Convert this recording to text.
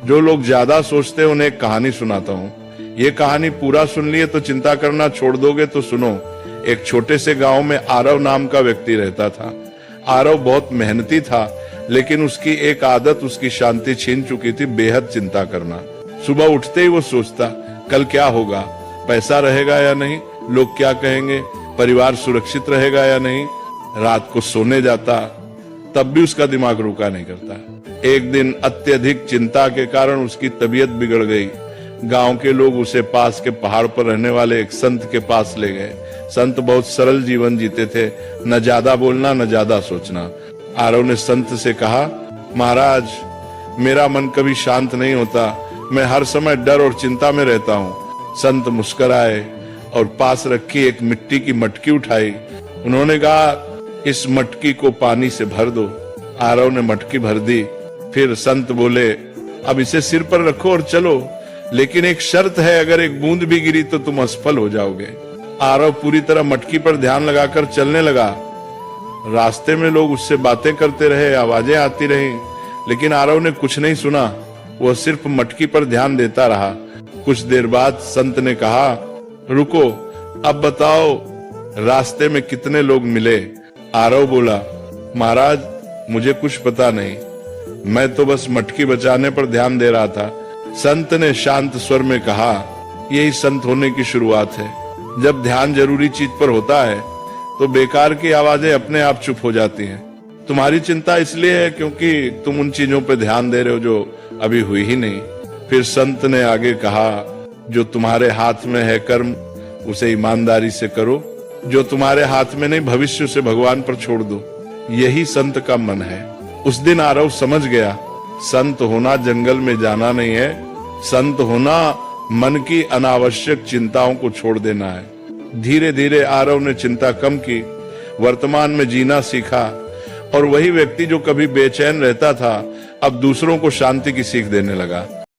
जो लोग ज्यादा सोचते हैं उन्हें एक कहानी सुनाता हूँ। ये कहानी पूरा सुन लिए तो चिंता करना छोड़ दोगे तो सुनो। एक छोटे से गांव में आरव नाम का व्यक्ति रहता था। आरव बहुत मेहनती था, लेकिन उसकी एक आदत उसकी शांति छीन चुकी थी, बेहद चिंता करना। सुबह उठते ही वो सोचता, कल क्या होगा, पैसा रहेगा या नहीं, लोग क्या कहेंगे, परिवार सुरक्षित रहेगा या नहीं। रात को सोने जाता, तब भी उसका दिमाग रुका नहीं करता। एक दिन अत्यधिक चिंता के कारण उसकी तबीयत बिगड़ गई। गांव के लोग उसे पास के पहाड़ पर रहने वाले एक संत के पास ले गए। संत बहुत सरल जीवन जीते थे, न ज्यादा बोलना न ज्यादा सोचना। आरव ने संत से कहा, महाराज, मेरा मन कभी शांत नहीं होता, मैं हर समय डर और चिंता में रहता हूँ। संत मुस्कुराए और पास रखी एक मिट्टी की मटकी उठाई। उन्होंने कहा, इस मटकी को पानी से भर दो। आरव ने मटकी भर दी। फिर संत बोले, अब इसे सिर पर रखो और चलो, लेकिन एक शर्त है, अगर एक बूंद भी गिरी तो तुम असफल हो जाओगे। आरव पूरी तरह मटकी पर ध्यान लगाकर चलने लगा। रास्ते में लोग उससे बातें करते रहे, आवाजें आती रहीं, लेकिन आरव ने कुछ नहीं सुना। वह सिर्फ मटकी पर ध्यान देता रहा। कुछ देर बाद संत ने कहा, रुको, अब बताओ रास्ते में कितने लोग मिले। आरव बोला, महाराज, मुझे कुछ पता नहीं, मैं तो बस मटकी बचाने पर ध्यान दे रहा था। संत ने शांत स्वर में कहा, यही संत होने की शुरुआत है। जब ध्यान जरूरी चीज पर होता है तो बेकार की आवाजें अपने आप चुप हो जाती हैं। तुम्हारी चिंता इसलिए है क्योंकि तुम उन चीजों पर ध्यान दे रहे हो जो अभी हुई ही नहीं। फिर संत ने आगे कहा, जो तुम्हारे हाथ में है कर्म, उसे ईमानदारी से करो। जो तुम्हारे हाथ में नहीं, भविष्य से भगवान पर छोड़ दो। यही संत का मन है। उस दिन आरव समझ गया, संत होना जंगल में जाना नहीं है, संत होना मन की अनावश्यक चिंताओं को छोड़ देना है। धीरे धीरे आरव ने चिंता कम की, वर्तमान में जीना सीखा, और वही व्यक्ति जो कभी बेचैन रहता था अब दूसरों को शांति की सीख देने लगा।